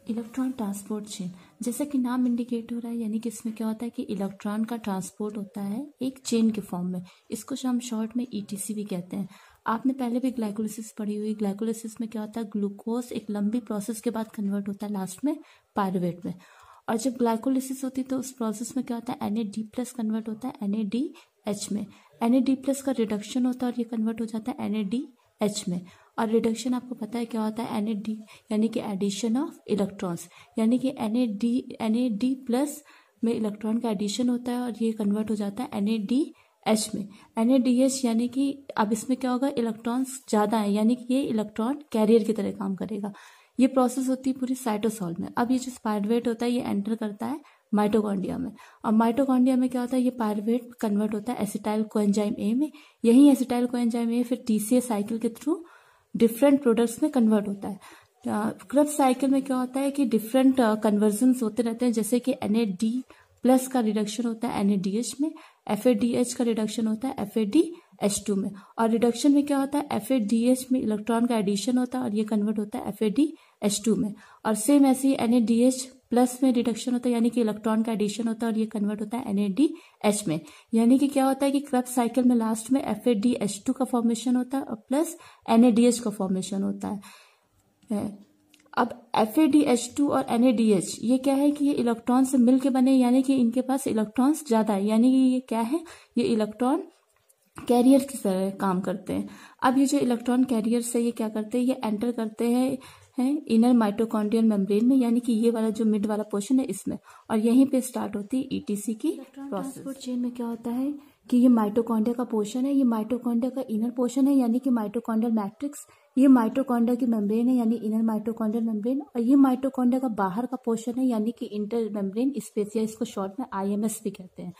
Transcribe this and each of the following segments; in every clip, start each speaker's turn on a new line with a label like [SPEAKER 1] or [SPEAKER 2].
[SPEAKER 1] Electron transport chain, जैसा कि नाम इंडिकेट हो रहा है, यानी कि इसमें क्या होता है कि इलेक्ट्रॉन का ट्रांसपोर्ट होता है एक चेन के फॉर्म में। इसको हम शॉर्ट में ईटीसी भी कहते हैं। आपने पहले भी ग्लाइकोलिसिस पढ़ी हुई। ग्लाइकोलिसिस में क्या होता है, ग्लूकोज एक लंबी प्रोसेस के बाद कन्वर्ट होता है लास्ट में पायरुवेट में। और जब ग्लाइकोलिसिस होती है तो उस प्रोसेस में क्या होता है, NAD+ कन्वर्ट होता है NADH में। NAD+ का रिडक्शन होता है और ये कन्वर्ट हो जाता है NADH में। और रिडक्शन आपको पता है क्या होता है, NAD यानी कि एडिशन ऑफ इलेक्ट्रॉन्स, यानी कि NAD+ में इलेक्ट्रॉन का एडिशन होता है और ये कन्वर्ट हो जाता है NADH में। NADH यानी कि अब इसमें क्या होगा, इलेक्ट्रॉन्स ज़्यादा है, यानी कि ये इलेक्ट्रॉन कैरियर की तरह काम करेगा। ये प्रोसेस होती है पूरी साइटोसॉल में। अब ये जो पायरुवेट होता है ये एंटर करता है माइटोकॉन्ड्रिया में। और माइटोकॉन्ड्रिया में क्या होता है, ये पायरुवेट कन्वर्ट होता है एसिटाइल कोएंजाइम ए में। यही एसिटाइल कोएंजाइम ए फिर TCA साइकिल के थ्रू डिफरेंट प्रोडक्ट्स में कन्वर्ट होता है। क्रेब्स साइकिल में क्या होता है कि डिफरेंट कन्वर्जन्स होते रहते हैं, जैसे कि NAD+ का रिडक्शन होता है NADH में, FADH का रिडक्शन होता है FADH2 में। और रिडक्शन में क्या होता है, FADH में इलेक्ट्रॉन का एडिशन होता है और ये कन्वर्ट होता है FADH2 में। और सेम ऐसे ही NADH+ में रिडक्शन होता है, यानी कि इलेक्ट्रॉन का एडिशन होता है और ये कन्वर्ट होता है NADH में। यानी कि क्या होता है कि क्रेब्स साइकिल में लास्ट में FADH2 का फॉर्मेशन होता है और प्लस NADH का फॉर्मेशन होता है। अब FADH2 और NADH ये क्या है कि ये इलेक्ट्रॉन से मिल के बने, यानी कि इनके पास इलेक्ट्रॉन्स ज़्यादा है, यानी कि ये क्या है, ये इलेक्ट्रॉन कैरियर की तरह काम करते हैं। अब ये जो इलेक्ट्रॉन कैरियर से ये क्या करते हैं, ये एंटर करते हैं इनर माइटोकॉन्ड्रियल मेम्ब्रेन में, यानी कि ये वाला जो मिड वाला पोर्शन है इसमें, और यहीं पे स्टार्ट होती है ETC की प्रोसेस। ट्रांसपोर्ट चेन में क्या होता है कि ये माइटोकॉन्ड्रिया का पोर्शन है, ये माइटोकॉन्ड्रिया का इनर पोर्शन है, यानी कि माइटोकॉन्ड्रियल मैट्रिक्स। ये माइटोकॉन्ड्रिया की मेम्ब्रेन है, यानी इनर माइटोकॉन्ड्रियल मेम्ब्रेन। और ये माइटोकॉन्ड्रिया का बाहर का पोर्शन है, यानी कि इंटर मेम्ब्रेन स्पेस, या इसको शॉर्ट में IMS भी कहते हैं।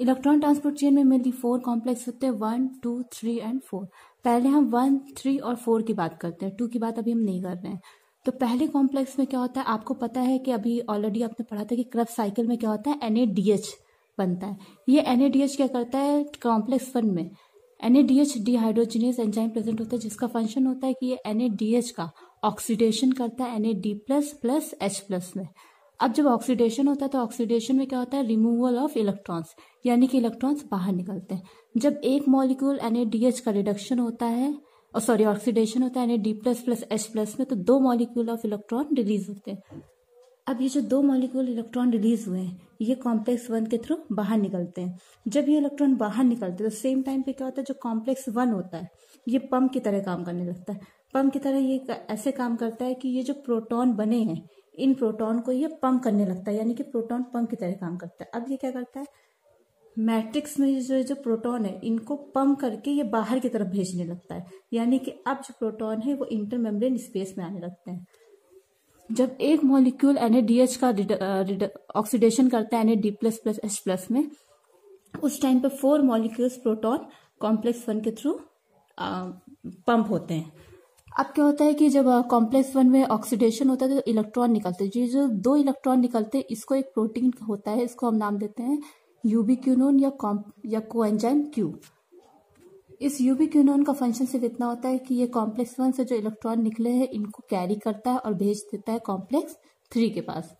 [SPEAKER 1] इलेक्ट्रॉन ट्रांसपोर्ट चेन में मेनली 4 कॉम्प्लेक्स होते हैं, 1, 2, 3 एंड 4। पहले हम 1, 3 और 4 की बात करते हैं, 2 की बात अभी हम नहीं कर रहे हैं। तो पहले कॉम्प्लेक्स में क्या होता है, आपको पता है कि अभी ऑलरेडी आपने पढ़ा था कि क्रेब्स साइकिल में क्या होता है, NADH बनता है। ये NADH क्या करता है, कॉम्प्लेक्स 1 में NADH डिहाइड्रोजिनेज एंजाइम प्रेजेंट होता है, जिसका फंक्शन होता है कि ये NADH का ऑक्सीडेशन करता है NAD+ H+ में। अब जब ऑक्सीडेशन होता है तो ऑक्सीडेशन में क्या होता है, रिमूवल ऑफ इलेक्ट्रॉन्स, यानी कि इलेक्ट्रॉन्स बाहर निकलते हैं। जब एक मॉलिक्यूल NADH का रिडक्शन होता है, ऑक्सीडेशन होता है NAD+ H+ में, तो 2 मॉलिक्यूल ऑफ इलेक्ट्रॉन रिलीज होते हैं। अब ये जो 2 मॉलिक्यूल इलेक्ट्रॉन रिलीज हुए हैं, ये कॉम्प्लेक्स 1 के थ्रू बाहर निकलते हैं। जब ये इलेक्ट्रॉन बाहर निकलते हैं तो सेम टाइम पे क्या होता है, जो कॉम्प्लेक्स 1 होता है ये पंप की तरह काम करने लगता है। पंप की तरह ये ऐसे काम करता है कि ये जो प्रोटॉन बने हैं, इन प्रोटॉन को ये पंप करने लगता है, यानी कि प्रोटॉन पंप की तरह काम करता है। अब ये क्या करता है, मैट्रिक्स में जो प्रोटॉन है इनको पंप करके ये बाहर की तरफ भेजने लगता है, यानी कि अब जो प्रोटॉन है वो इंटर मेम्ब्रेन स्पेस में आने लगते हैं। जब एक मॉलिक्यूल NADH का ऑक्सीडेशन करता है NAD++ H+ में, उस टाइम पे 4 मॉलिक्यूल्स प्रोटॉन कॉम्प्लेक्स 1 के थ्रू पंप होते हैं। अब क्या होता है कि जब कॉम्प्लेक्स 1 में ऑक्सीडेशन होता है तो इलेक्ट्रॉन निकलते हैं। जो 2 इलेक्ट्रॉन निकलते हैं, इसको एक प्रोटीन होता है, इसको हम नाम देते हैं यूबिक्विनोन या कोएंजाइम Q। इस यूबिक्विनोन का फंक्शन सिर्फ इतना होता है कि ये कॉम्प्लेक्स 1 से जो इलेक्ट्रॉन निकले हैं इनको कैरी करता है और भेज देता है कॉम्प्लेक्स 3 के पास।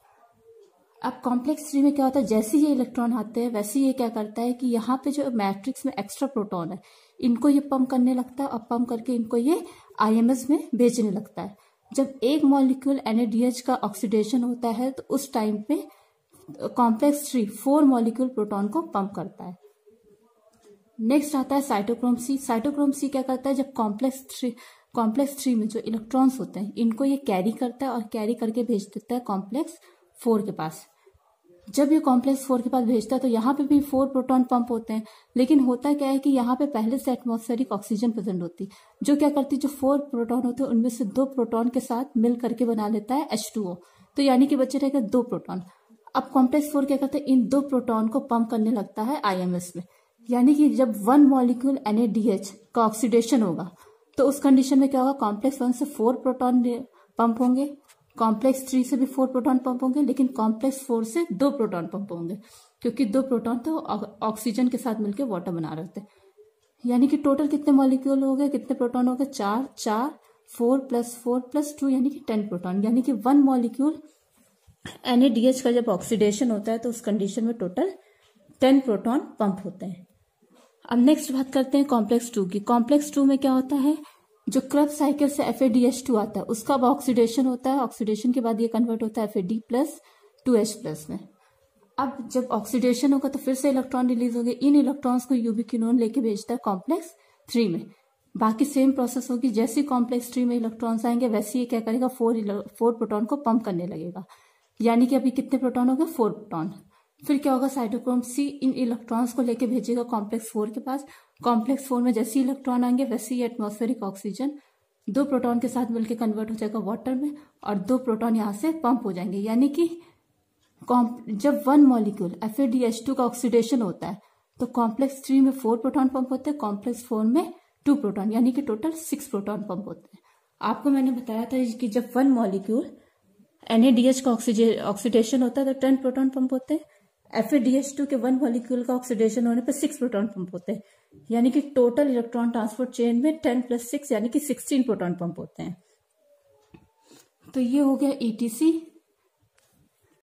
[SPEAKER 1] अब कॉम्प्लेक्स 3 में क्या होता है, जैसे ये इलेक्ट्रॉन आते हैं वैसे ये क्या करता है कि यहाँ पे जो मैट्रिक्स में एक्स्ट्रा प्रोटॉन है इनको ये पंप करने लगता है, और पंप करके इनको ये IMS में भेजने लगता है। जब एक मॉलिक्यूल NADH का ऑक्सीडेशन होता है तो उस टाइम पे कॉम्प्लेक्स 3 4 मॉलिक्यूल प्रोटॉन को पंप करता है। नेक्स्ट आता है साइटोक्रोम C। साइटोक्रोम C क्या करता है, जब कॉम्प्लेक्स 3 में जो इलेक्ट्रॉन्स होते हैं इनको ये कैरी करता है और कैरी करके भेज देता है कॉम्प्लेक्स 4 के पास। जब ये कॉम्प्लेक्स 4 के पास भेजता है तो यहाँ पे भी 4 प्रोटॉन पंप होते हैं, लेकिन होता क्या है कि यहाँ पे पहले से एटमॉस्फेरिक ऑक्सीजन प्रेजेंट होती है, जो क्या करती है, जो 4 प्रोटॉन होते हैं उनमें से 2 प्रोटॉन के साथ मिल करके बना लेता है H2O, तो यानी कि बचे रहेगा 2 प्रोटॉन। अब कॉम्प्लेक्स 4 क्या करता है, इन 2 प्रोटॉन को पंप करने लगता है IMS में, यानी कि जब 1 मॉलिक्यूल NADH का ऑक्सीडेशन होगा तो उस कंडीशन में क्या होगा, कॉम्प्लेक्स 1 से 4 प्रोटॉन पंप होंगे, कॉम्प्लेक्स 3 से भी 4 प्रोटॉन पंप होंगे, लेकिन कॉम्प्लेक्स 4 से 2 प्रोटॉन पंप होंगे, क्योंकि 2 प्रोटॉन तो ऑक्सीजन के साथ मिलकर वाटर बना रहे थे। यानी कि टोटल कितने मॉलिक्यूल हो गए, कितने प्रोटॉन हो गए, 4 4 4+4+2 यानी कि 10 प्रोटॉन, यानी कि 1 मॉलिक्यूल NaDH का जब ऑक्सीडेशन होता है तो उस कंडीशन में टोटल 10 प्रोटॉन पंप होते हैं। अब नेक्स्ट बात करते हैं कॉम्प्लेक्स 2 की। कॉम्प्लेक्स 2 में क्या होता है, जो क्रब साइकिल से FADH2 आता है उसका अब ऑक्सीडेशन होता है, ऑक्सीडेशन के बाद ये कन्वर्ट होता है FAD+2H+ में। अब जब ऑक्सीडेशन होगा तो फिर से इलेक्ट्रॉन रिलीज होंगे, इन इलेक्ट्रॉन्स को यूबिक्विनोन लेके भेजता है कॉम्प्लेक्स 3 में। बाकी सेम प्रोसेस होगी, जैसे कॉम्प्लेक्स 3 में इलेक्ट्रॉन्स आएंगे वैसे ही क्या करेगा, 4 प्रोटॉन को पंप करने लगेगा, यानी कि अभी कितने प्रोटॉन हो गए, 4 प्रोटॉन। फिर क्या होगा, साइटोक्रोम C इन इलेक्ट्रॉन्स को लेके भेजेगा कॉम्प्लेक्स 4 के पास। कॉम्प्लेक्स 4 में जैसे ही इलेक्ट्रॉन आएंगे वैसे ही एटमॉस्फेरिक ऑक्सीजन 2 प्रोटॉन के साथ मिलकर कन्वर्ट हो जाएगा वाटर में और 2 प्रोटॉन यहाँ से पंप हो जाएंगे। यानी कि जब 1 मॉलिक्यूल FADH2 का ऑक्सीडेशन होता है तो कॉम्प्लेक्स 3 में 4 प्रोटॉन पंप होते हैं, कॉम्प्लेक्स 4 में 2 प्रोटॉन, यानी कि टोटल 6 प्रोटॉन पंप होते हैं। आपको मैंने बताया था कि जब 1 मॉलिक्यूल NaDH का ऑक्सीडेशन होता है तो 10 प्रोटॉन पंप होते हैं, FADH2 के 1 मॉलिक्यूल का ऑक्सीडेशन होने पर 6 प्रोटॉन पंप होते हैं, यानी कि टोटल इलेक्ट्रॉन ट्रांसपोर्ट चेन में 10+6 यानी कि 16 प्रोटॉन पंप होते हैं। तो ये हो गया ETC।